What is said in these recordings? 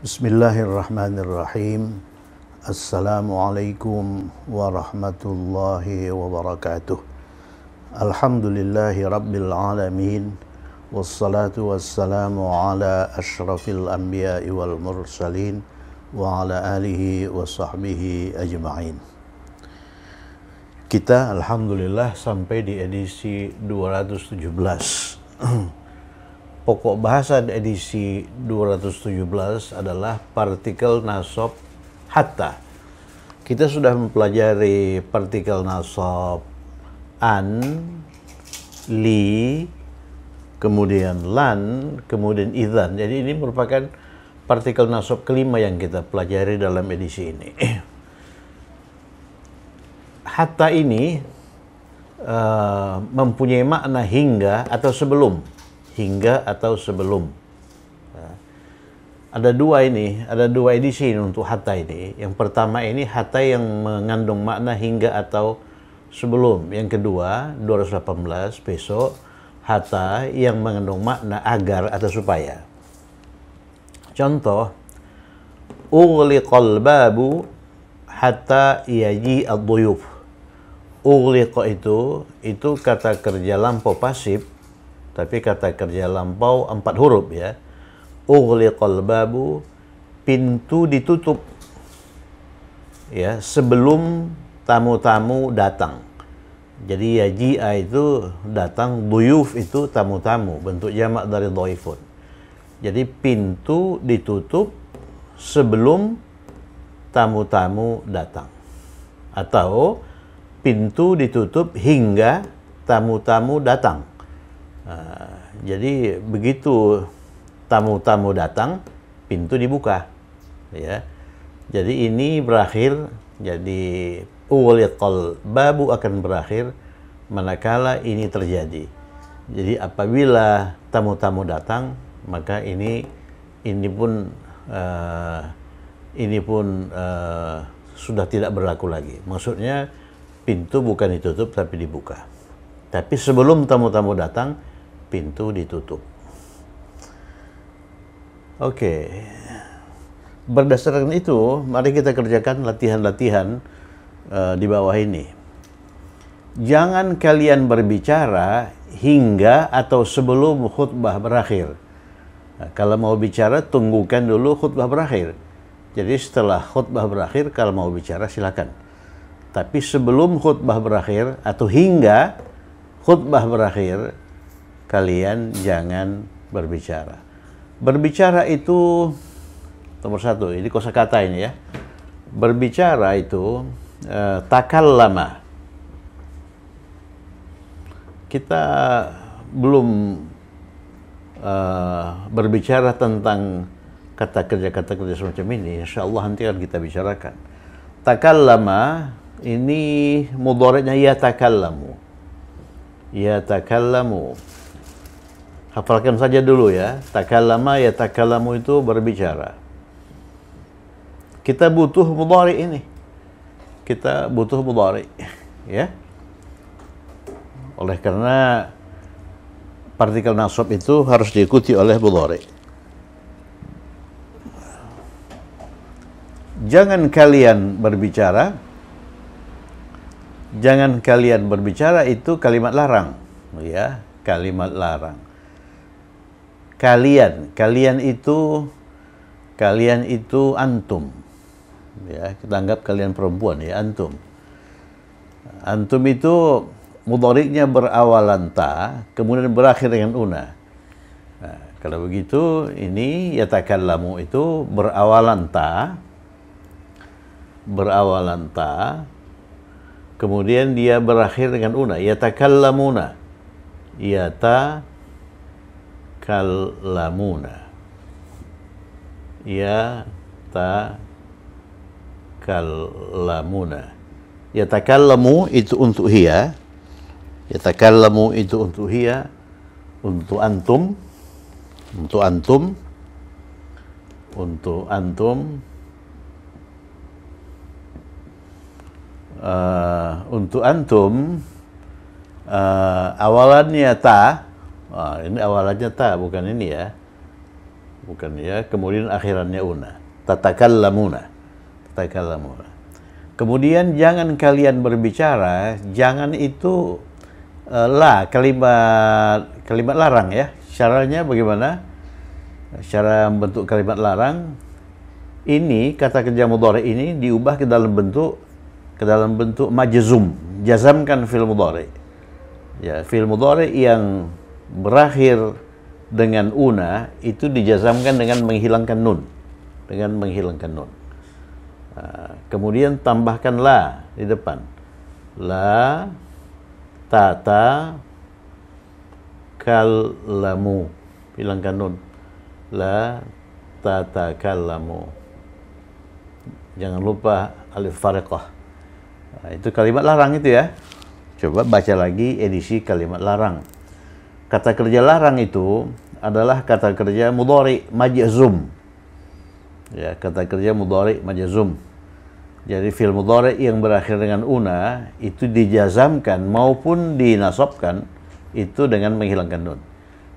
Bismillahirrahmanirrahim. Assalamualaikum warahmatullahi wabarakatuh. Alhamdulillahi rabbil alamin. Wassalatu wassalamu ala ashrafil anbiya'i wal mursalin wa ala alihi wa sahbihi ajma'in. Kita alhamdulillah sampai di edisi 217. Pokok bahasa edisi 217 adalah partikel nasab hatta. Kita sudah mempelajari partikel nasab an, li, kemudian lan, kemudian idzan. Jadi ini merupakan partikel nasab kelima yang kita pelajari dalam edisi ini. Hatta ini mempunyai makna hingga atau sebelum. Hingga atau sebelum. Ada dua edisi untuk hatta ini. Yang pertama ini hatta yang mengandung makna hingga atau sebelum. Yang kedua 218 besok hatta yang mengandung makna agar atau supaya. Contoh, ughliqal babu hatta yaji ad-duyuf. Ughliqa itu kata kerja lampau pasif, tapi kata kerja lampau 4 huruf ya. Ughliqal babu, pintu ditutup ya sebelum tamu-tamu datang. Jadi yaji'a itu datang, duyuf itu tamu-tamu, bentuk jamak dari dhaifun. Jadi pintu ditutup sebelum tamu-tamu datang. Atau pintu ditutup hingga tamu-tamu datang. Jadi begitu tamu-tamu datang, pintu dibuka, ya. Jadi ini berakhir, jadi ughliqal babu akan berakhir manakala ini terjadi. Jadi apabila tamu-tamu datang, maka ini pun sudah tidak berlaku lagi. Maksudnya pintu bukan ditutup tapi dibuka. Tapi sebelum tamu-tamu datang, pintu ditutup. Oke. Berdasarkan itu, mari kita kerjakan latihan-latihan di bawah ini. Jangan kalian berbicara hingga atau sebelum khutbah berakhir. Nah, kalau mau bicara, tunggukan dulu khutbah berakhir. Jadi setelah khutbah berakhir, kalau mau bicara silakan. Tapi sebelum khutbah berakhir atau hingga khutbah berakhir, kalian jangan berbicara. Berbicara itu nomor satu, ini kosakata ini ya. Berbicara itu takallama. Kita belum berbicara tentang kata kerja semacam ini. Insyaallah nanti akan kita bicarakan. Takallama ini mudhari'nya yatakallamu. Yatakallamu. Hafalkan saja dulu ya. Takallama, yatakallamu itu berbicara. Kita butuh mudhari' ini. Kita butuh mudhari', ya. Oleh karena partikel nasab itu harus diikuti oleh mudhari'. Jangan kalian berbicara. Jangan kalian berbicara itu kalimat larang, ya, kalimat larang. Kalian itu antum, ya, kita anggap kalian perempuan ya, antum. Antum itu mudhari'nya berawalan ta, kemudian berakhir dengan una. Nah, kalau begitu ini yatakallamu itu berawalan ta, kemudian dia berakhir dengan una, yatakallamuna. Yatakallamuna. Yatakallamuna. Yatakallamu itu untuk hiya. Yatakallamu itu untuk hiya, untuk antum, untuk antum, untuk antum. Untuk antum awalannya ta, ini awalannya ta bukan ini ya. bukan ya. Kemudian akhirannya una. Tatakallamuna. Tatakallamuna. Kemudian jangan kalian berbicara, jangan itu kalimat larang ya. Caranya bagaimana? Cara bentuk kalimat larang ini, kata kerja mudhari ini diubah ke dalam bentuk majzum, jazamkan fi'il mudhari. Ya, fi'il mudhari yang berakhir dengan una itu dijazamkan dengan menghilangkan nun, kemudian tambahkan la di depan. La tata kallamu, hilangkan nun. La tata kallamu. Jangan lupa alif fariqah. Nah, itu kalimat larang itu ya. Coba baca lagi edisi kalimat larang. Kata kerja larang itu adalah kata kerja mudhari majzum. Ya, kata kerja mudhari majzum. Jadi fi'il mudhari yang berakhir dengan una itu dijazamkan maupun dinasabkan itu dengan menghilangkan nun.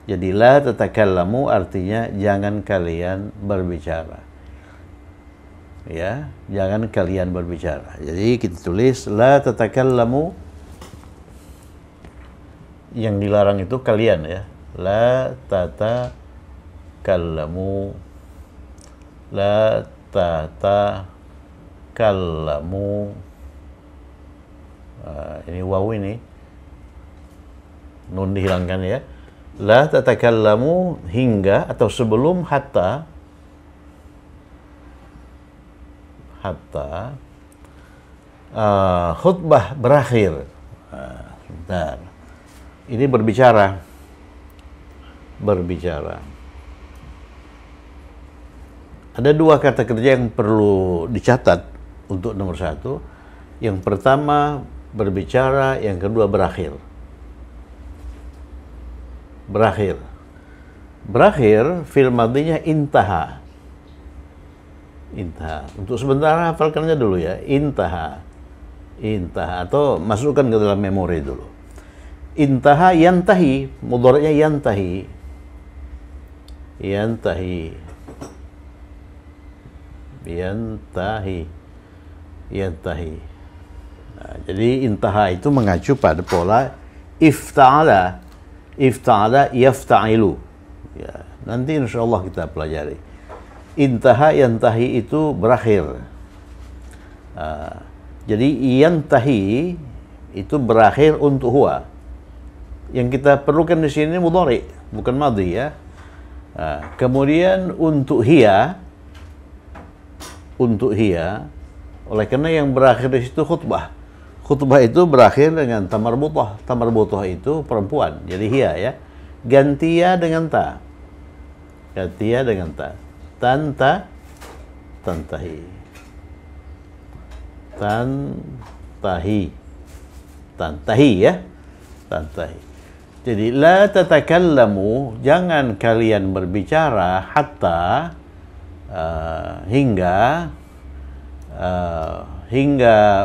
Jadi la tatakallamu artinya jangan kalian berbicara. Ya, jangan kalian berbicara. Jadi kita tulis la tatakallamu, yang dilarang itu kalian ya. La tatakallamu, la tatakallamu. Ini waw ini nun dihilangkan ya. La tatakallamu hingga atau sebelum hatta khutbah berakhir. Sebentar. Ini berbicara. Ada dua kata kerja yang perlu dicatat untuk nomor satu. Yang pertama berbicara, yang kedua berakhir. Berakhir fi'il madhinya intaha. Untuk sementara hafalkannya dulu ya. Intaha atau masukkan ke dalam memori dulu. Intaha yantahi, mudhari'nya yantahi. Nah, jadi intaha itu mengacu pada pola ifta'ala yafta'ilu. Ya, nanti insyaallah kita pelajari. Intaha yantahi itu berakhir. Jadi yantahi itu berakhir untuk huwa. Yang kita perlukan di sini mudhari, bukan madhi ya. Kemudian untuk hiya, oleh karena yang berakhir di situ khutbah. Khutbah itu berakhir dengan tamarbutah. Tamarbutah itu perempuan, jadi hiya ya. Gantiya dengan ta. Tantahi ya. Tantahi. Jadi la tatakallamu, jangan kalian berbicara hatta hingga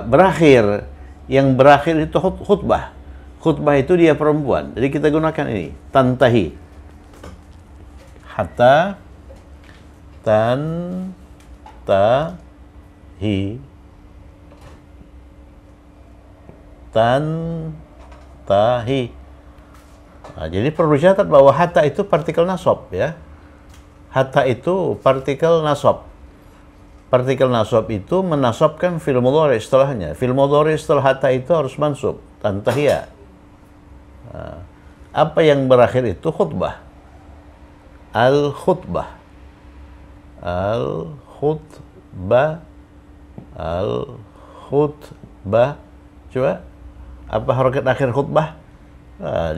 berakhir. Yang berakhir itu khutbah. Khutbah itu dia perempuan. Jadi kita gunakan ini, tantahi. Hatta tantahi. Nah, jadi perlu dicatat bahwa hatta itu partikel nasab ya. Hatta itu partikel nasab. Partikel nasab itu menasabkan fi'il mudhari setelahnya. Fi'il mudhari setelah hatta itu harus mansub, tantahiya. Apa yang berakhir itu khutbah. Al-khutbah. Coba, apa harokat akhir khutbah?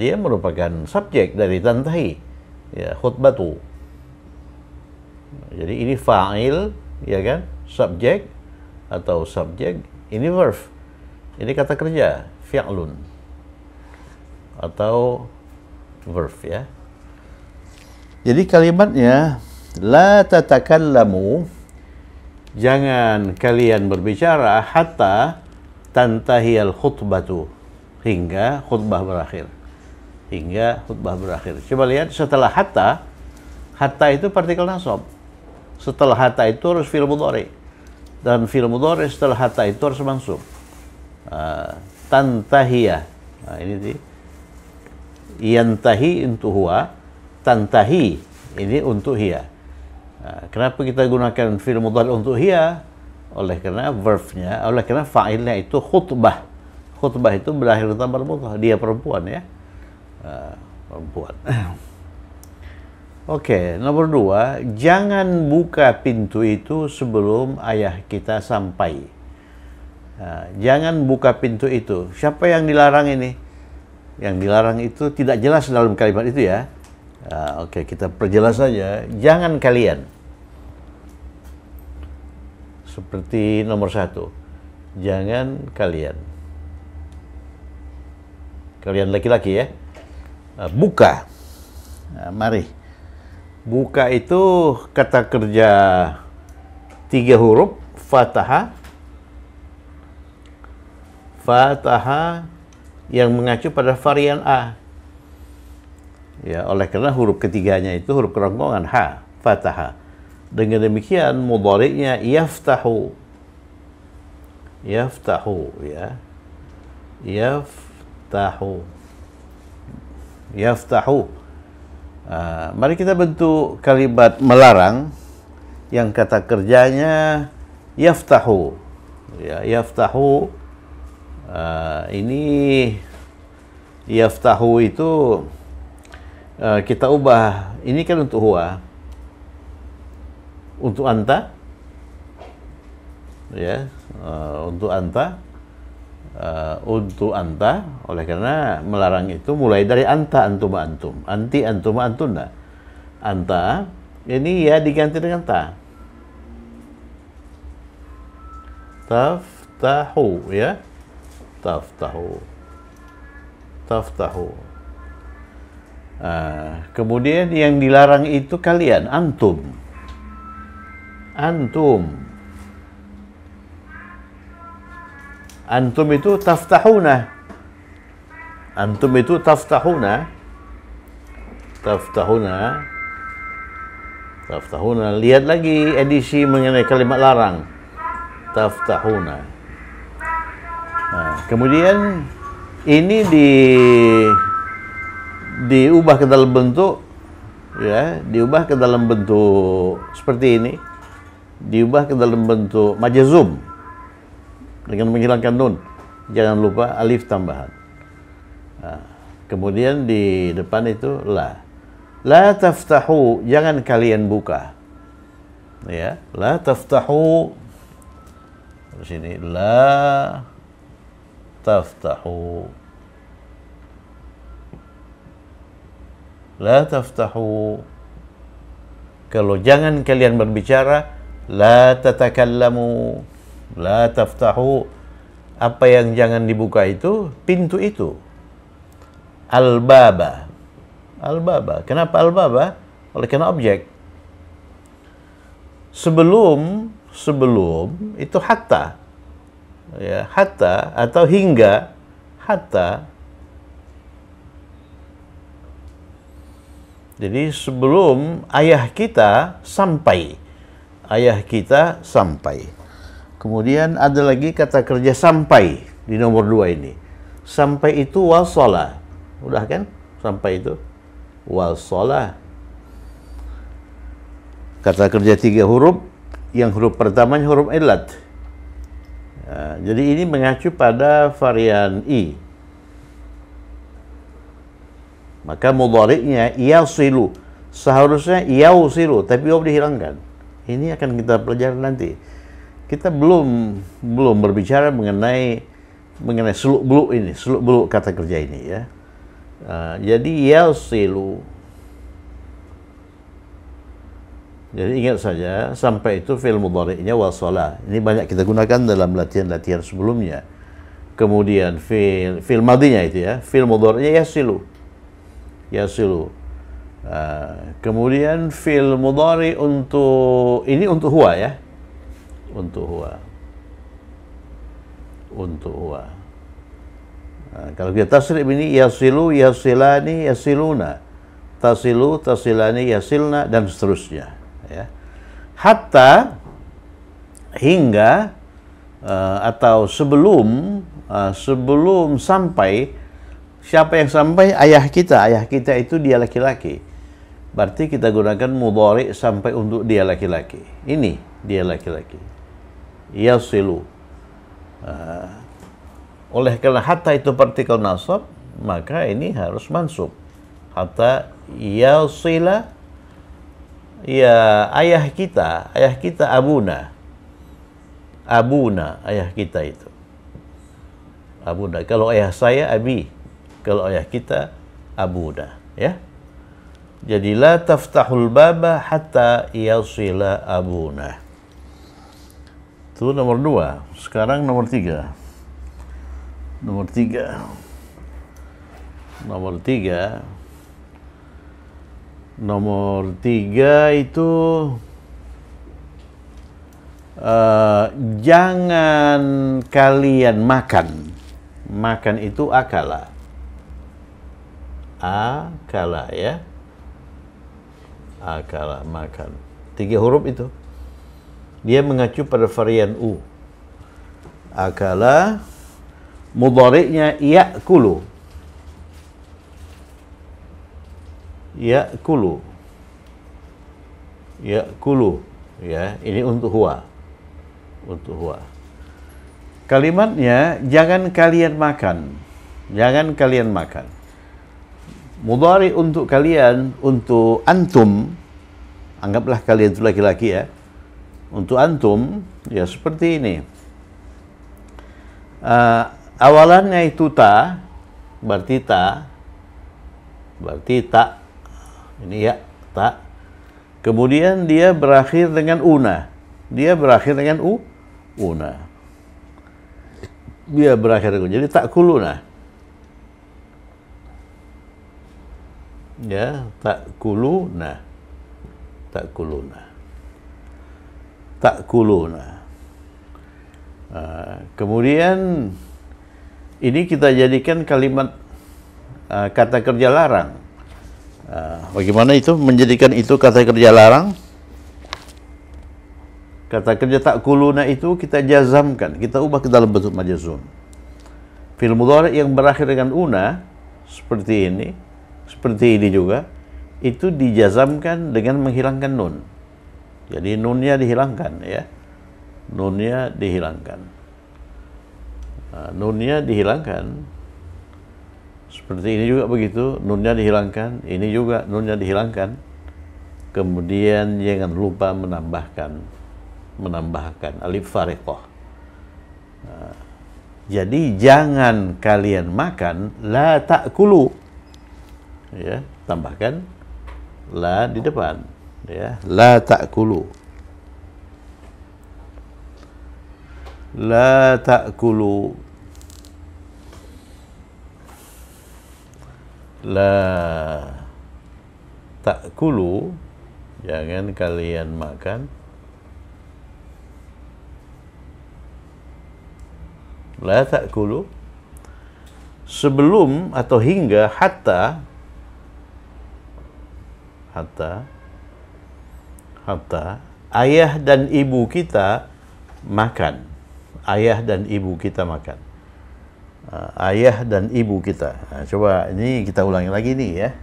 Dia merupakan subjek dari tantahi. Ya, khutbatu. Jadi ini fa'il, ya kan? Subjek atau subjek. Ini verb. Ini kata kerja, fi'lun. Atau verb ya. Jadi kalimatnya la tatakallamu, jangan kalian berbicara hatta tantahiyal khutbatu, hingga khutbah berakhir. Coba lihat setelah hatta Hatta itu partikel nasab. Setelah hatta itu harus fi'il mudhari. Dan fi'il mudhari setelah hatta itu harus mansub. Tantahiyah. Nah, ini sih. Yantahi untuk huwa, tantahi ini untuk hiya. Nah, kenapa kita gunakan fi'il mudhari untuk hiya? Oleh karena verbnya, oleh karena fa'ilnya itu khutbah. Khutbah itu berakhir tambah mudhari. Dia perempuan ya. Perempuan. Oke, nomor 2, jangan buka pintu itu sebelum ayah kita sampai. Jangan buka pintu itu. Siapa yang dilarang ini? Yang dilarang itu tidak jelas dalam kalimat itu ya. Oke, kita perjelas saja. Jangan kalian. Seperti nomor 1. Jangan kalian. Kalian laki-laki ya. Buka. Mari. Buka itu kata kerja 3 huruf, fathah. Fathah yang mengacu pada varian A. Ya, oleh karena huruf ketiganya itu huruf kerongkongan ha, fathah. Dengan demikian mudhari'nya yaftahu. Yaftahu ya. Yaftahu. Yaftahu. Mari kita bentuk kalimat melarang yang kata kerjanya yaftahu. Ya, yaftahu. Ini yaftahu itu kita ubah. Ini kan untuk huwa, untuk anta, ya, untuk anta. Untuk anta, oleh karena melarang itu mulai dari anta, antum, antum, anti, antum, antuna. Anta ini ya diganti dengan ta. Taftahu ya. Taftahu. Taftahu. Kemudian yang dilarang itu kalian, antum. Antum. Antum itu taftahuna. Antum itu taftahuna. Taftahuna. Taftahuna. Lihat lagi edisi mengenai kalimat larang. Taftahuna. Nah, kemudian ini diubah ke dalam bentuk ya, diubah ke dalam bentuk seperti ini. Diubah ke dalam bentuk majazum. Dengan menghilangkan nun, jangan lupa alif tambahan. Kemudian di depan itu la taftahu, jangan kalian buka. Ya, la taftahu. Di sini la taftahu. La taftahu. Kalau jangan kalian berbicara, la tatakallamu. La taftahu. Apa yang jangan dibuka itu? Pintu itu. Al-baba. Al-baba. Kenapa al-baba? Oleh karena objek. Sebelum itu hatta. Ya, hatta atau hingga. Hatta. Jadi sebelum ayah kita sampai. Ayah kita sampai. Kemudian ada lagi kata kerja sampai di nomor 2 ini. Sampai itu wasala. Udah kan? Sampai itu wasala. Kata kerja 3 huruf. Yang huruf pertamanya huruf illat. Jadi ini mengacu pada varian I. Maka mudhari'nya yasilu. Seharusnya yausilu, tapi waw dihilangkan. Ini akan kita pelajari nanti. Kita belum berbicara mengenai seluk beluk kata kerja ini ya. Jadi yasilu. Jadi ingat saja, sampai itu fi'il mudhari'nya wasala. Ini banyak kita gunakan dalam latihan-latihan sebelumnya. Kemudian fi'il madinya itu ya, fi'il mudhari'nya yasilu. Yasilu. Kemudian fi'il mudhari untuk ini untuk huwa ya. Untuk huwa. Untuk huwa. Kalau kita tasrif ini yasilu, yasilani, yasiluna. tasilu, tasilani, yasilna, dan seterusnya. Ya. Hatta, hingga, atau sebelum sampai. Siapa yang sampai? Ayah kita. Ayah kita itu dia laki-laki. Berarti kita gunakan mudhari sampai untuk dia laki-laki. Ini dia laki-laki. Yasilu. Oleh karena hatta itu partikel nasab, maka ini harus mansub. Hatta yasila, ya ayah kita abuna. Abuna, ayah kita itu. Abuna. Kalau ayah saya, abi. Kalau ayah kita, abuna. Ya. Jadi la taftahul baba hatta yasila abuna. Itu nomor 2. Sekarang nomor 3. Nomor 3. Nomor 3 itu jangan kalian makan. Makan itu akala. Akala, ya. Akala, makan. 3 huruf itu. Dia mengacu pada varian u. Akala, mudhari'nya ya'kulu. Ya'kulu. Ya'kulu. Ya, ini untuk huwa. Untuk huwa. Kalimatnya jangan kalian makan. Jangan kalian makan. Mudhari untuk kalian, untuk antum, anggaplah kalian itu laki-laki ya. Untuk antum, ya seperti ini. Awalannya itu ta, berarti ta. Berarti ta. Ini ya, ta. Kemudian dia berakhir dengan una. Dia berakhir dengan una. Dia berakhir dengan, jadi ta'kuluna. Ya, ta'kuluna. Kemudian ini kita jadikan kalimat kata kerja larang. Bagaimana itu menjadikan itu kata kerja larang? Kata kerja ta'kuluna itu kita jazamkan, kita ubah ke dalam bentuk majazum. Fi'il mudhari yang berakhir dengan una seperti ini. Seperti ini juga, itu dijazamkan dengan menghilangkan nun. Jadi nunnya dihilangkan, ya. Nunnya dihilangkan. Nunnya dihilangkan. Seperti ini juga begitu, nunnya dihilangkan. Ini juga nunnya dihilangkan. Kemudian jangan lupa menambahkan alif fariqah. Jadi jangan kalian makan la ta'kulu. Ya, tambahkan la di depan, ya, la ta'kulu. La ta'kulu. La ta'kulu, jangan kalian makan. La ta'kulu. Sebelum atau hingga hatta ayah dan ibu kita makan. Ayah dan ibu kita makan. Ayah dan ibu kita. Coba ini kita ulangi lagi nih ya.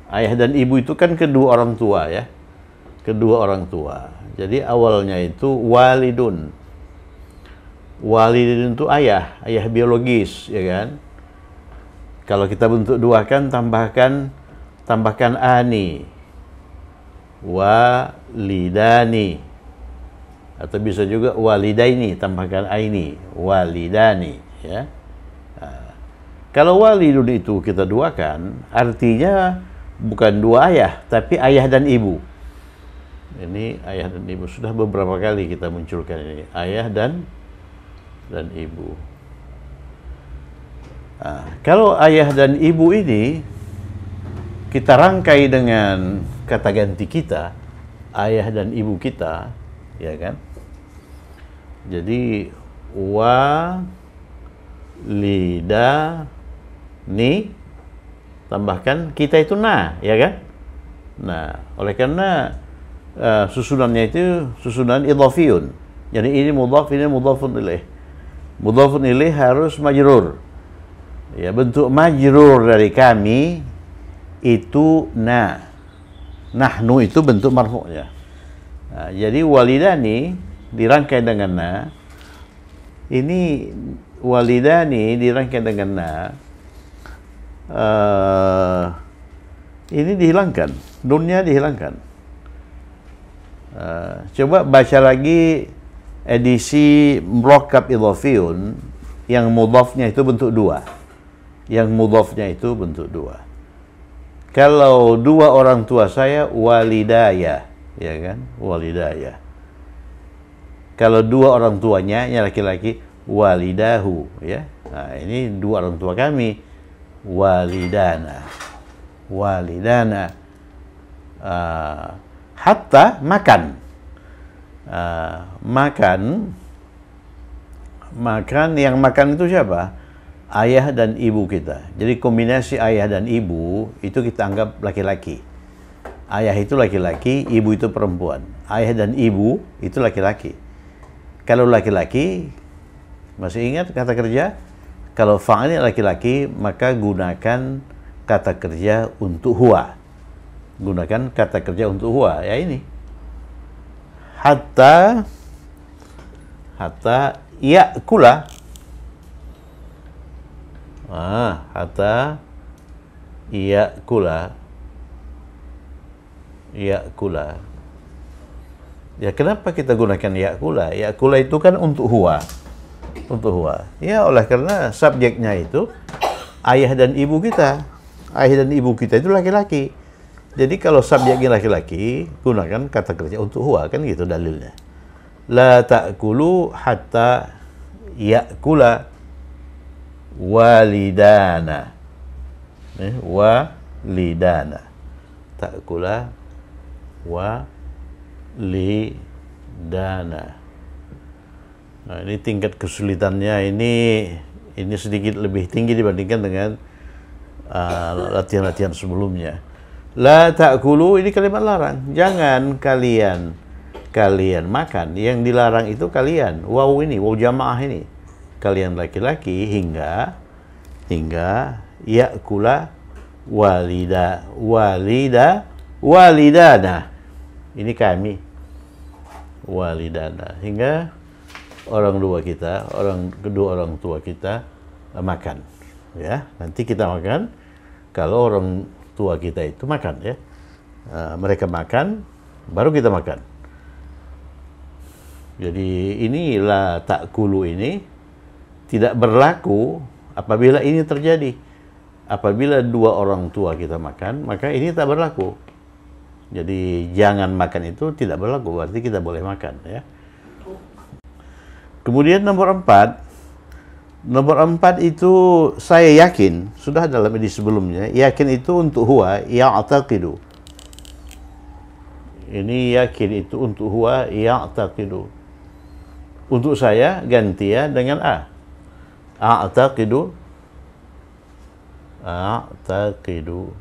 Ayah dan ibu itu kan kedua orang tua ya. Kedua orang tua. Jadi awalnya itu walidun. Walidun itu ayah biologis ya kan. Kalau kita bentuk duakan tambahkan ani, walidani, atau bisa juga walidaini, tambahkan aini, walidani, ya. Kalau walidun itu kita duakan, artinya bukan dua ayah, tapi ayah dan ibu. Ini ayah dan ibu, sudah beberapa kali kita munculkan ini, ayah dan ibu. Kalau ayah dan ibu ini kita rangkai dengan kata ganti kita, ayah dan ibu kita, ya kan? Jadi walidani tambahkan kita itu na, ya kan? Nah, oleh karena susunannya itu susunan idhafiyun. Jadi ini mudhaf, ini mudhafun ilaih. Mudhafun ilaih harus majrur. Ya, bentuk majrur dari kami itu na. Nahnu itu bentuk marfu'nya. Nah, jadi walidani dirangkai dengan na. Ini walidani dirangkai dengan na. Ini dihilangkan, nunnya dihilangkan. Coba baca lagi edisi murakkab idhafiyun yang mudhafnya itu bentuk dua. Yang mudhafnya itu bentuk dua. Kalau dua orang tua saya walidaya, ya kan? Walidaya. Kalau dua orang tuanya yang laki-laki walidahu, ya. Nah, ini dua orang tua kami walidana. Walidana. Hatta makan. Makan yang makan itu siapa? Ayah dan ibu kita. Jadi kombinasi ayah dan ibu itu kita anggap laki-laki. Ayah itu laki-laki, ibu itu perempuan. Ayah dan ibu itu laki-laki. Kalau laki-laki, masih ingat kata kerja? Kalau fa'ilnya laki-laki, maka gunakan kata kerja untuk huwa. Gunakan kata kerja untuk huwa. Ya ini. Hatta ya'kula. Hatta ya'kula. Ya'kula. Ya, kenapa kita gunakan ya'kula? Ya'kula itu kan untuk huwa. Untuk huwa. Ya, oleh karena subjeknya itu ayah dan ibu kita. Ayah dan ibu kita itu laki-laki. Jadi kalau subjeknya laki-laki, gunakan kata kerja untuk huwa, kan gitu dalilnya. La ta'kulu hatta ya'kula walidana. Walidana. Ta'kula walidana. Nah, ini tingkat kesulitannya ini sedikit lebih tinggi dibandingkan dengan latihan-latihan sebelumnya. La ta'kulu ini kalimat larang. Jangan kalian makan. Yang dilarang itu kalian. Waw ini, waw jamaah ini. Kalian laki-laki hingga ya'kula walidana. Ini kami. Walidana. Hingga kedua orang tua kita makan. Ya, nanti kita makan kalau orang tua kita itu makan, ya. Mereka makan, baru kita makan. Jadi inilah ta'kulu ini tidak berlaku apabila ini terjadi. Apabila dua orang tua kita makan, maka ini tak berlaku. Jadi jangan makan itu tidak berlaku, berarti kita boleh makan, ya. Kemudian nomor 4. Nomor 4 itu saya yakin, sudah dalam edisi sebelumnya, yakin itu untuk huwa ya'taqidu. Ini yakin itu untuk huwa ya'taqidu. Untuk saya ganti ya dengan a. A'taqidu. A'taqidu.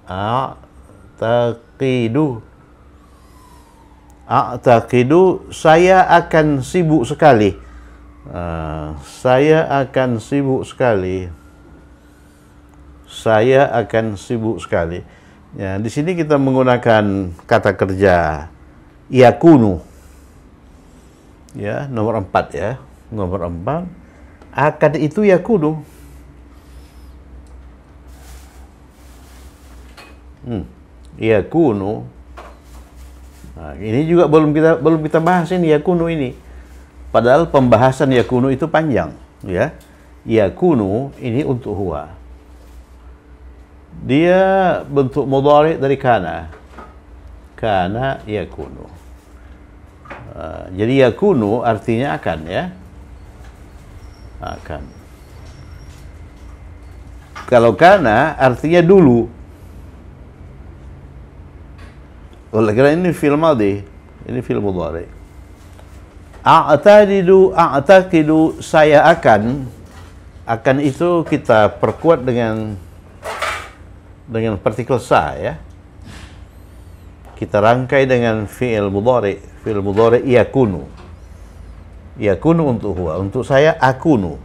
A'taqidu. A'taqidu, saya akan sibuk sekali. Saya akan sibuk sekali. Saya akan sibuk sekali. Ya, di sini kita menggunakan kata kerja yakunu. Ya, nomor 4 ya. Nomor 4. Akan itu yakunu. Yakunu. Nah, ini juga belum kita bahas ini yakunu ini. Padahal pembahasan yakunu itu panjang, ya. Yakunu ini untuk huwa. Dia bentuk mudhari dari kana. Kana yakunu. Jadi yakunu artinya akan, ya. Akan. Kalau kana artinya dulu. Oleh karena ini fi'il madhi, ini fi'il mudhari. A'taqidu, saya akan Akan itu kita perkuat dengan partikel sa ya. Kita rangkai dengan fi'il mudhari. Fi'il mudhari yakunu. Yakunu untuk huwa. Untuk saya akunu.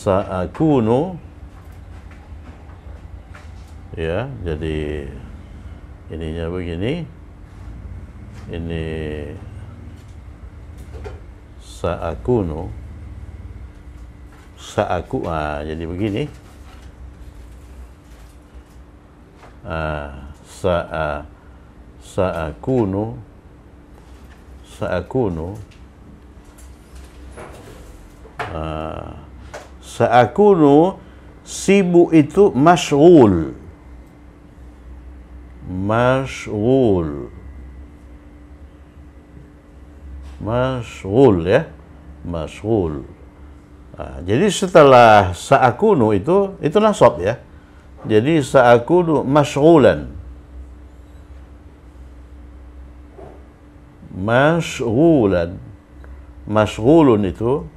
Sa'akunu. Ya, jadi ininya begini. Ini sa'akunu. Jadi begini. Sa'akunu. Sa'akunu sibuk itu masyghul ya, masyghul. Jadi setelah sa'akunu itu nasab ya. Jadi sa'akunu masyghulan. Masyghulun itu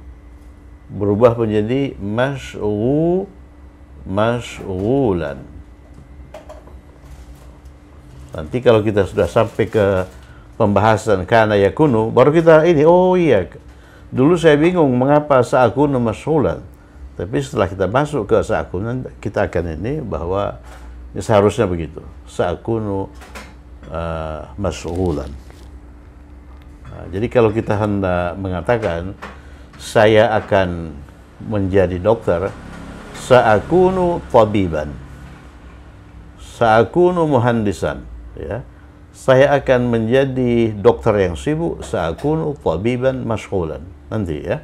berubah menjadi masyghulan. Nanti kalau kita sudah sampai ke pembahasan kana yakunu, baru kita ini, oh iya, dulu saya bingung mengapa sa'akunu masyghulan. Tapi setelah kita masuk ke sa'akunu, kita akan ini bahwa seharusnya begitu. Sa'akunu masyghulan. Jadi kalau kita hendak mengatakan saya akan menjadi dokter, sa'akunu tabiban, sa'akunu muhandisan, ya. Saya akan menjadi dokter yang sibuk, sa'akunu tabiban masyghulan. Nanti ya.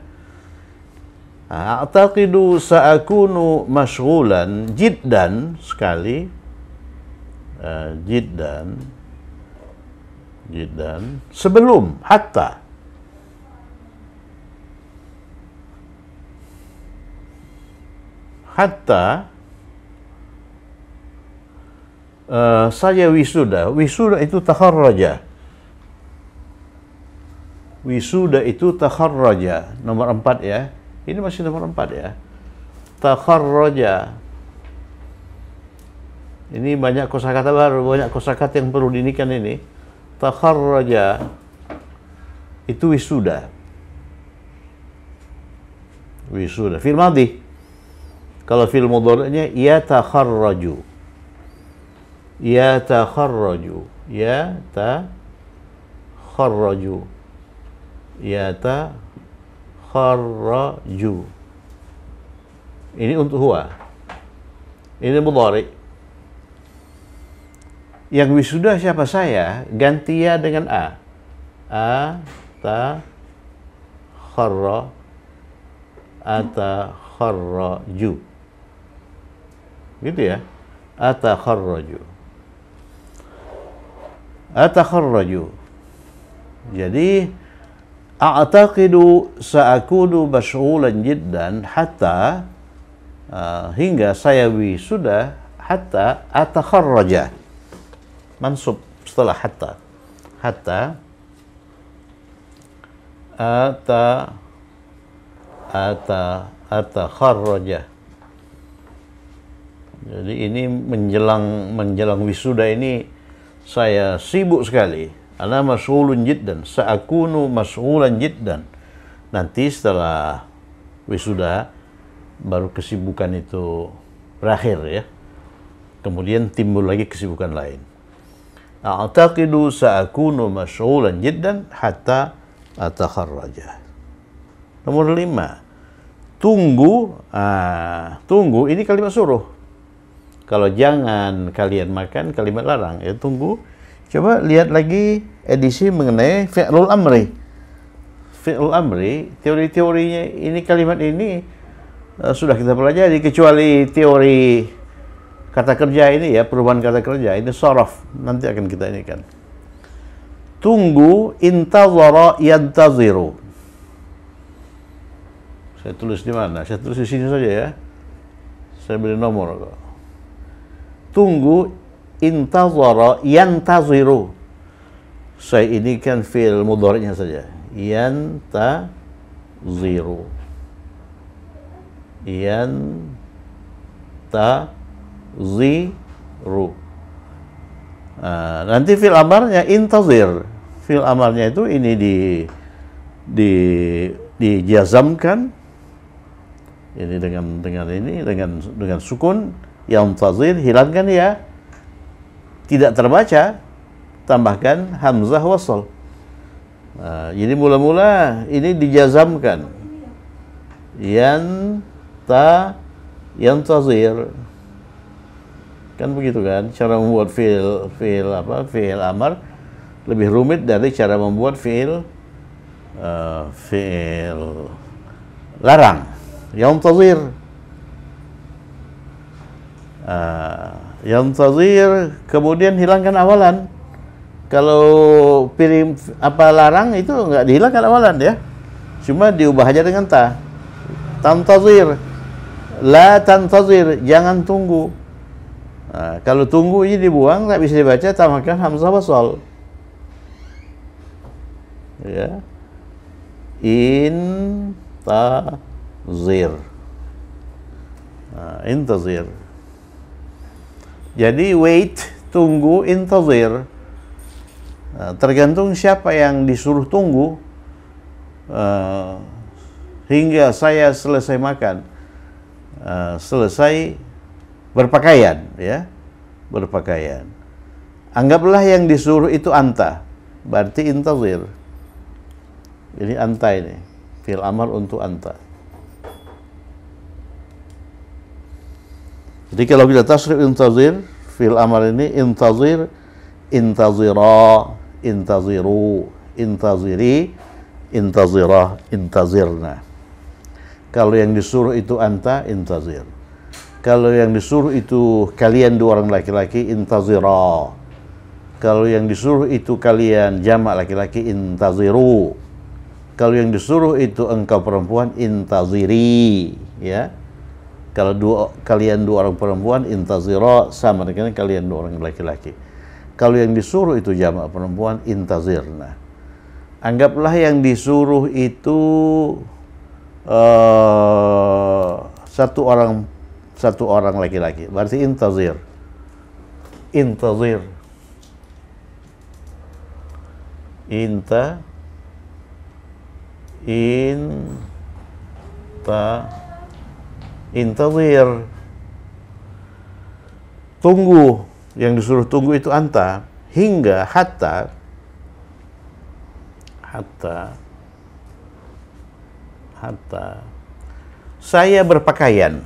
A'taqidu sa'akunu masyghulan jiddan sekali. Jiddan sebelum hatta. Saya wisuda itu takharraja. Wisuda itu takharraja, nomor 4 ya. Ini masih nomor 4 ya. Takharraja. Ini banyak kosakata baru, banyak kosakata yang perlu diinikan ini. Takharraja itu wisuda. Fil madhi. Kalau fil mudhari'nya yatakharraju. Ini untuk huwa. Ini mudhari'. Yang wisuda siapa? Saya. Ganti ya dengan a. Atakharraju. Gitu ya. Atakharraju. Jadi a'taqidu sa'akunu masyghulan jiddan hatta hingga saya wisuda hatta atakharraja. Mansub setelah hatta. Atakharraja. Jadi ini menjelang wisuda ini saya sibuk sekali. Ana masyghulun jiddan, sa'akunu masyghulan jiddan. Nanti setelah wisuda baru kesibukan itu berakhir ya. Kemudian timbul lagi kesibukan lain. A'taqidu sa'akunu masyghulan jiddan hatta atakharraja. Nomor 5. Tunggu. Tunggu ini kalimat suruh. Kalau jangan kalian makan, kalimat larang. Ya, tunggu. Coba lihat lagi edisi mengenai fi'lul amri. Fi'lul amri, teori-teorinya ini kalimat ini sudah kita pelajari, kecuali teori kata kerja ini ya, perubahan kata kerja ini sharaf, nanti akan kita ini kan. Tunggu, intazara yantaziru. Saya tulis di mana? Saya tulis di sini saja ya. Saya beri nomor kok. Tunggu, intazara yantaziru. Saya ini kan fi'il mudhari'nya saja. yantaziru. Yantaziru. Nanti fi'il amarnya intazir. Fi'il amarnya itu ini dijazamkan ini dengan sukun, yantazir, hilangkan ya, tidak terbaca, tambahkan hamzah wasal. Jadi mula-mula ini dijazamkan, yantazir, kan begitu kan cara membuat fi'il amar lebih rumit dari cara membuat fi'il larang. Yantazir, yantazir, kemudian hilangkan awalan. Kalau pilih larang itu nggak dihilangkan awalan ya, cuma diubah aja dengan ta. Tantazir, la tantazir, jangan tunggu. Kalau tunggu ini dibuang, nggak bisa dibaca, tambahkan hamzah wasal. Ya, intazir. Intazir. Jadi wait, tunggu, intazir. Tergantung siapa yang disuruh tunggu hingga saya selesai makan, selesai berpakaian, ya, berpakaian. Anggaplah yang disuruh itu anta, berarti intazir. Ini anta ini, fi'il amar untuk anta. Jadi kalau kita tasrif intazir, fi'il amar ini intazir, intazira, intaziru, intaziri, intazirah, intazirna. Kalau yang disuruh itu anta, intazir. Kalau yang disuruh itu kalian dua orang laki-laki, intazira. Kalau yang disuruh itu kalian jamak laki-laki, intaziru. Kalau yang disuruh itu engkau perempuan, intaziri, ya. Kalau kalian dua orang perempuan, intazira, sama dengan kalian dua orang laki-laki. Kalau yang disuruh itu jamak perempuan, intazirna. Anggaplah yang disuruh itu satu orang laki-laki, berarti intazir. Intazir. Intazir. Tunggu, yang disuruh tunggu itu anta, hingga hatta saya berpakaian.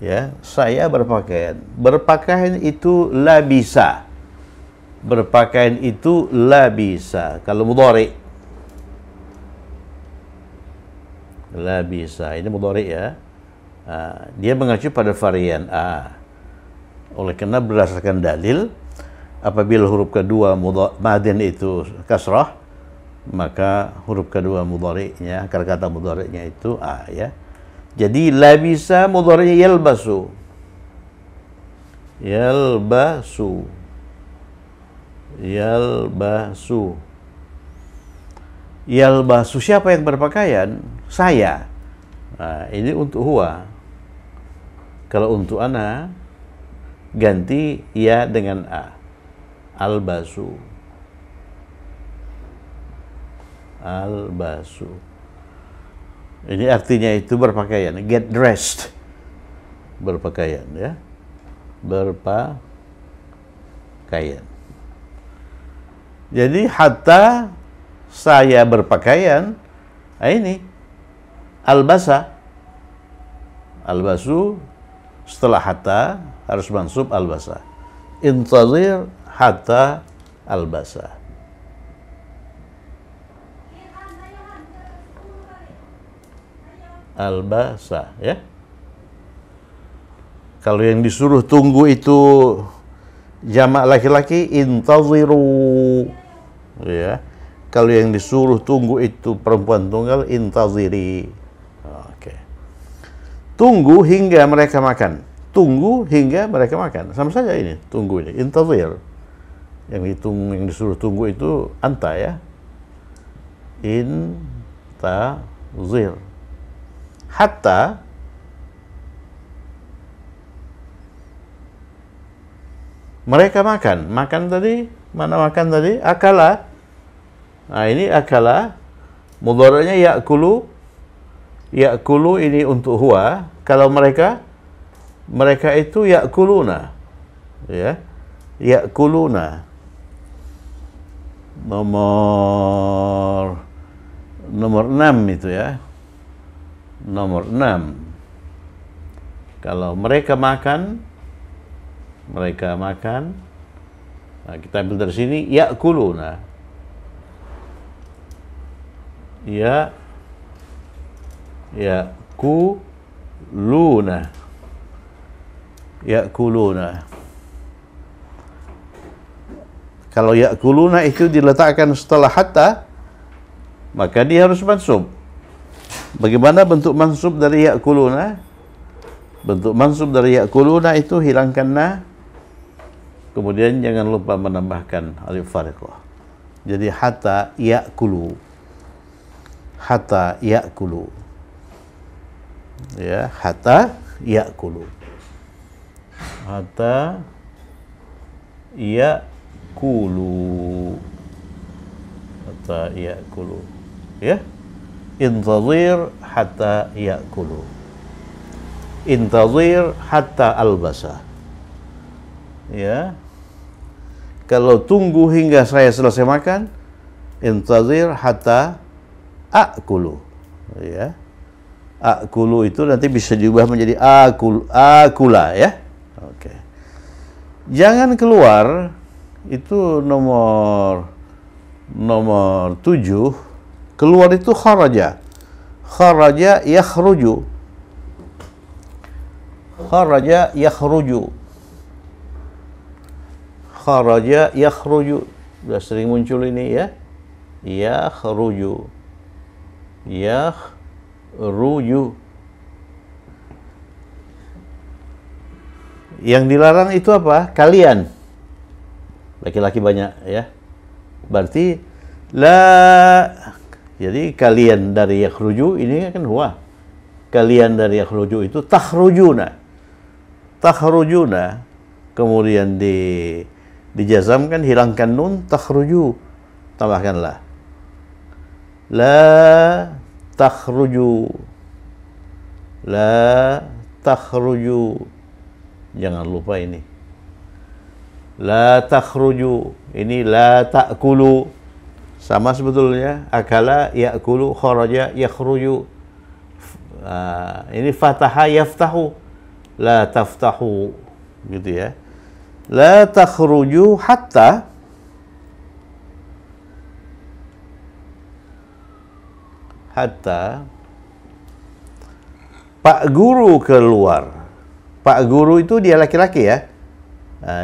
Ya, saya berpakaian. Berpakaian itu labisa. Berpakaian itu labisa. Kalau mudhari, labisa ini mudhari ya. Dia mengacu pada varian a. Oleh karena berdasarkan dalil, apabila huruf kedua madin itu kasrah, maka huruf kedua mudhari'nya, akar kata mudhari'nya itu a, ya. Jadi labisa mudhari'nya yalbasu. Yalbasu. Yalbasu. Yalbasu, siapa yang berpakaian? Saya. Ini untuk huwa. Kalau untuk ana, ganti ya dengan a. Albasu. Albasu. Ini artinya itu berpakaian, get dressed. Berpakaian, ya. Berpakaian. Jadi hatta saya berpakaian, ini albasa. Albasu setelah hatta harus mansub albasa. Intazir hatta albasa. Albasa, ya. Kalau yang disuruh tunggu itu jamak laki-laki, intaziru, ya. Kalau yang disuruh tunggu itu perempuan tunggal, intaziri. Oke. Tunggu hingga mereka makan. Tunggu hingga mereka makan. Sama saja ini, tunggu ini, intazir. Yang disuruh tunggu itu anta, ya. intazir. Hatta mereka makan tadi, mana makan tadi? Akala. Nah, ini akala, mudhari'nya ya'kulu. Ya'kulu ini untuk huwa. Kalau mereka itu ya'kuluna. Ya. Ya'kuluna. Nomor 6 itu ya. Nomor 6. Kalau mereka makan. Nah, kita ambil dari sini ya'kuluna. Ya'kuluna. Kalau ya'kuluna itu diletakkan setelah hatta, maka dia harus mansub. Bagaimana bentuk mansub dari ya'kuluna? Bentuk mansub dari ya'kuluna itu hilangkan na, kemudian jangan lupa menambahkan alif fariqah. Jadi hatta ya'kulu. Hatta ya'kulu. Ya, hatta ya'kulu. Hatta ya'kulu. Hatta ya'kulu. Ya. Intazir hatta ya'kulu. Intazir hatta albasa. Ya. Kalau tunggu hingga saya selesai makan, intazir hatta akulu. Ya. Akulu itu nanti bisa diubah menjadi akula ya. Oke. Jangan keluar, itu nomor 7. Keluar itu kharaja. Kharaja yakhruju. Kharaja yakhruju. Kharaja yakhruju. Sudah sering muncul ini ya. Yakhruju. Yakhruju. Yang dilarang itu apa? Kalian. Laki-laki banyak ya. Berarti jadi kalian dari yakhruju ini kan huwa. Kalian dari yakhruju itu takhrujuna. Takhrujuna. Kemudian dijazamkan, hilangkan nun, takhruju. Tambahkanlah. La takhruju. La takhruju. Jangan lupa ini. La takhruju. Ini la ta'kulu. Sama sebetulnya. Akala ya'kulu, kharaja yakhruju. Ini fataha yaftahu. La taftahu. Gitu ya. La takhruju hatta Pak Guru keluar. Pak Guru itu dia laki-laki ya.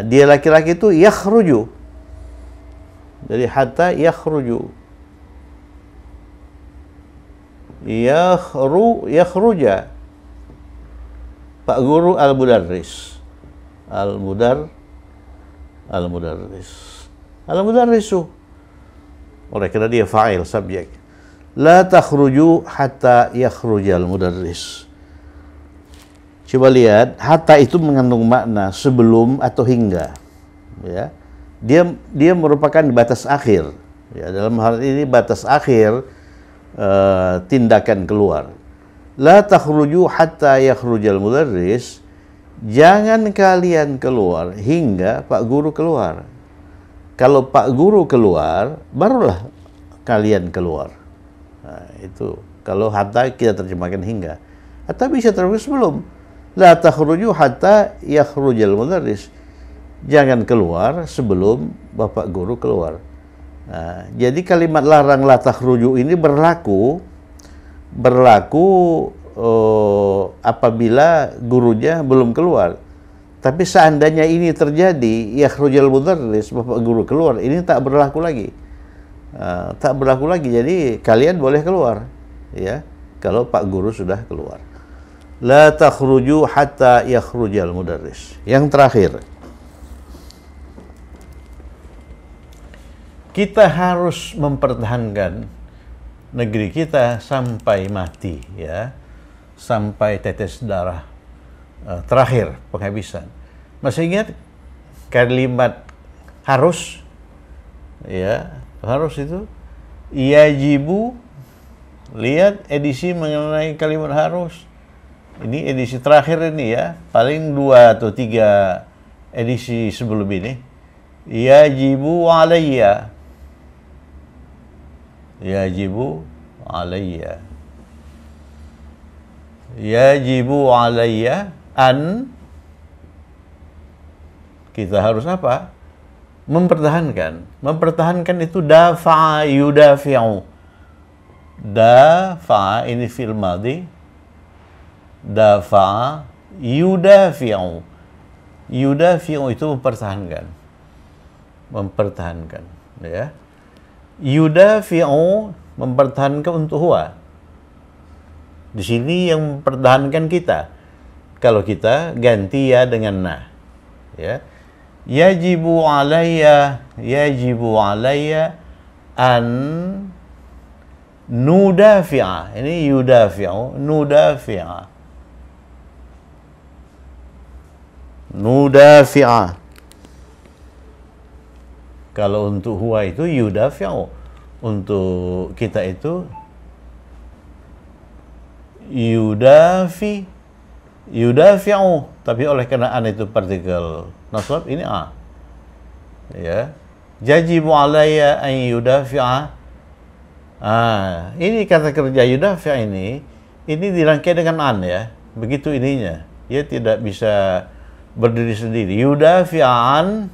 Dia laki-laki itu yakhruju. Jadi hatta yakhruju. Yakhruja. Pak Guru al-mudarris. Al-mudarrisu. Oleh karena dia fa'il, subjek. La takhruju hatta yakhrujal mudarris. Coba lihat, hatta itu mengandung makna sebelum atau hingga. Ya. Dia merupakan batas akhir. Ya, dalam hal ini batas akhir tindakan keluar. La takhruju hatta yakhrujal mudarris. Jangan kalian keluar hingga Pak Guru keluar. Kalau Pak Guru keluar, barulah kalian keluar. Nah, itu kalau hatta kita terjemahkan hingga. Atau bisa terjemah sebelum. La takhruju hatta yakhrujal mudarris. Jangan keluar sebelum Bapak Guru keluar. Nah, jadi kalimat larang la takhruju ini berlaku apabila gurunya belum keluar. Tapi seandainya ini terjadi, yakhrujal mudarris, Bapak Guru keluar, ini tak berlaku lagi. Tak berlaku lagi. Jadi kalian boleh keluar, ya, kalau Pak Guru sudah keluar. La takhruju hatta yakhrujal mudarris. Yang terakhir, kita harus mempertahankan negeri kita sampai mati, ya, sampai tetes darah terakhir penghabisan. Masih ingat kalimat harus, ya, harus itu yajibu. Lihat edisi mengenai kalimat harus. Ini edisi terakhir ini, ya, paling 2 atau 3 edisi sebelum ini. Yajibu alayya, yajibu alayya, yajibu alayya an. Kita harus apa? Mempertahankan. Mempertahankan itu dafa'a yudafi'u. Dafa'a ini fi'il madhi. Dafa'a yudafi'u. Yudafi'u itu mempertahankan. Mempertahankan, ya. Yudafi'u mempertahankan untuk huwa. Di sini yang mempertahankan kita. Kalau kita ganti ya dengan na, ya. Yajibu alayya an nudafi'a. Ini yudafi'u, nudafi'a. Nudafi'a. Kalau untuk huwa itu yudafi'u. Untuk kita itu yudafi'u. Tapi oleh karena an itu partikel nasab, ini a. Ya. Yajibu alayya an yudafi'a. Ini kata kerja yudafi'a ini dirangkai dengan an, ya. Begitu ininya. Dia tidak bisa berdiri sendiri. Yudafi'an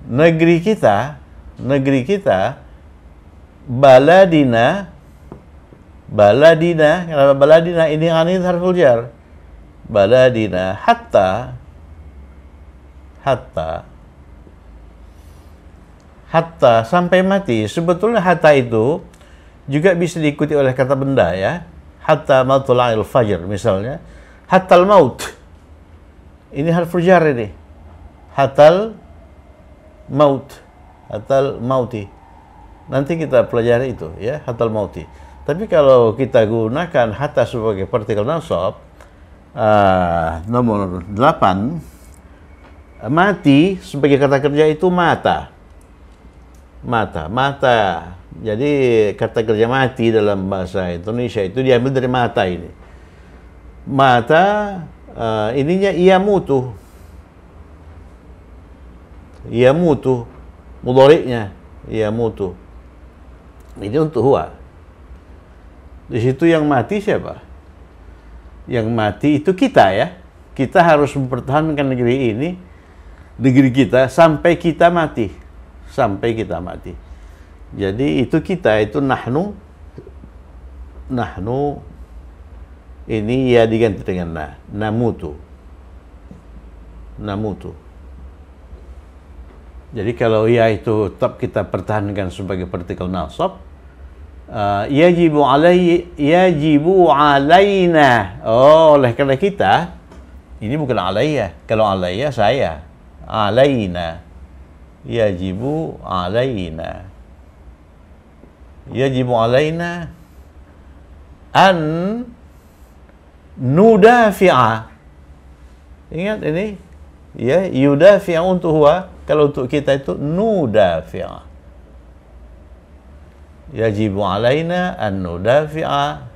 negeri kita, baladina. Kenapa baladina? Ini an itu harful jar. Baladina hatta sampai mati. Sebetulnya hatta itu juga bisa diikuti oleh kata benda, ya. Hatta matla'il fajr misalnya. Hattal maut. Ini harful jar ini. Hattal maut. Hattal mauti. Nanti kita pelajari itu, ya, hattal mauti. Tapi kalau kita gunakan hatta sebagai partikel nasab, nomor 8, mati sebagai kata kerja itu mata. Jadi kata kerja mati dalam bahasa Indonesia itu diambil dari mata ini. Mata ininya ia mutu, mudhari'nya ia mutu. Ini untuk huwa. Di situ yang mati siapa? Yang mati itu kita, ya. Kita harus mempertahankan negeri ini, negeri kita sampai kita mati. Sampai kita mati. Jadi itu kita, itu nahnu ini ya diganti dengan namutu. Jadi kalau ya itu tetap kita pertahankan sebagai partikel nasab, yajibu alaina. Oh, oleh karena kita, ini bukan alayya. Kalau alayya saya, alaina. Yajibu alaina an nudafi'a. Ingat ini, ya, yudafi'a untuk huwa. Kalau untuk kita itu nudafi'a. Yajibu alaina an nudafi'a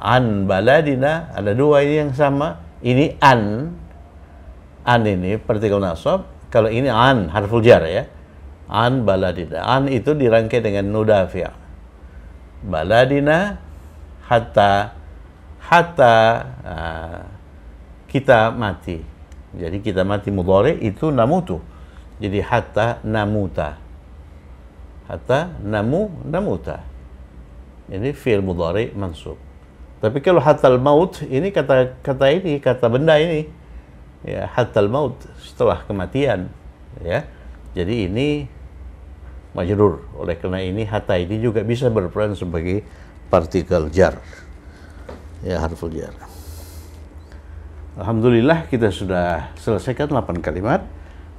an baladina. Ada dua ini yang sama. Ini an ini partikel nasab. Kalau ini an harful jar, ya. An baladina. An itu dirangkai dengan nudafi'a. Baladina hatta kita mati. Jadi kita mati mudhari itu namutu. Jadi hatta namuta. Ini fi'il mudhari mansub. Tapi kalau hatta al-maut, ini kata benda ini. Ya, hatta al-maut, setelah kematian, ya. Jadi ini majrur. Oleh karena ini hatta ini juga bisa berperan sebagai partikel jar. Ya, harful jar. Alhamdulillah kita sudah selesaikan 8 kalimat.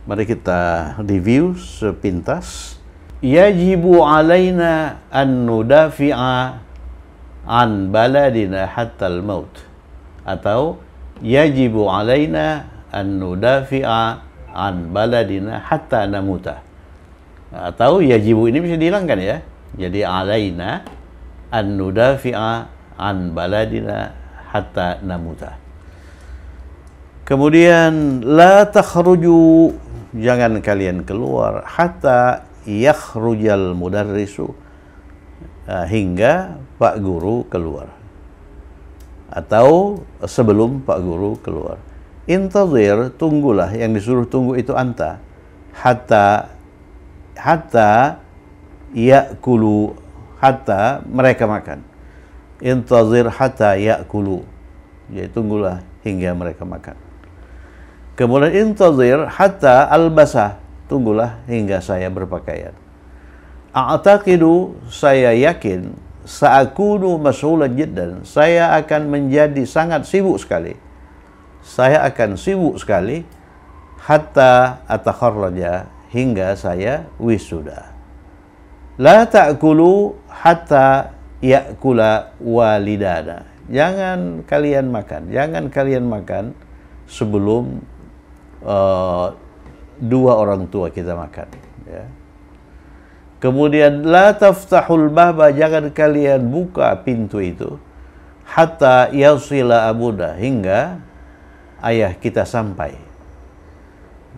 Mari kita review sepintas. yajibu alaina an nudafi'a an baladina hatta al-maut, atau yajibu alaina an nudafi'a an baladina hatta namuta. Atau yajibu ini bisa dihilangkan ya. Jadi alaina an nudafi'a an baladina hatta namuta. Kemudian la takhruju, jangan kalian keluar, hatta yakhrujal mudarrisu, hingga Pak Guru keluar, atau sebelum Pak Guru keluar. Intazir, tunggulah, yang disuruh tunggu itu anta, hatta yakulu, hatta mereka makan. Intazir hatta yakulu, jadi tunggulah hingga mereka makan. Kemudian intazir hatta albasa, tunggulah hingga saya berpakaian. A'taqidu, saya yakin, sa'akunu mas'ulan jiddan, saya akan menjadi sangat sibuk sekali. Saya akan sibuk sekali, hatta atakharraja, hingga saya wisuda. La ta'kulu hatta ya'kula walidana, jangan kalian makan sebelum dua orang tua kita makan, ya. Kemudian la taftahul baba, jangan kalian buka pintu itu, hatta yasila abuda, hingga ayah kita sampai.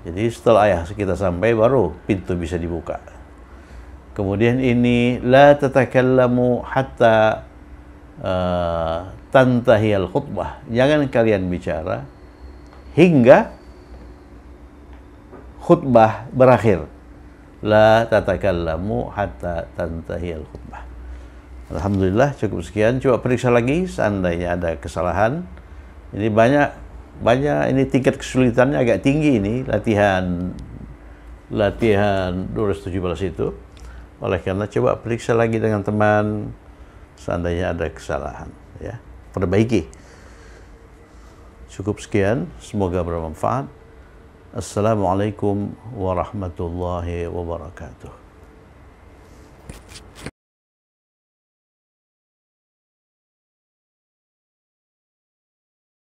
Jadi setelah ayah kita sampai baru pintu bisa dibuka. Kemudian ini la tatakallamu hatta tantahiyal khutbah, jangan kalian bicara hingga khutbah berakhir. La tatakallamu hatta tantahiyal khutbah. Alhamdulillah, cukup sekian. Coba periksa lagi seandainya ada kesalahan. Ini banyak ini tingkat kesulitannya agak tinggi ini latihan 217 itu. Oleh karena coba periksa lagi dengan teman seandainya ada kesalahan, ya. Perbaiki. Cukup sekian, semoga bermanfaat. Assalamualaikum warahmatullahi wabarakatuh.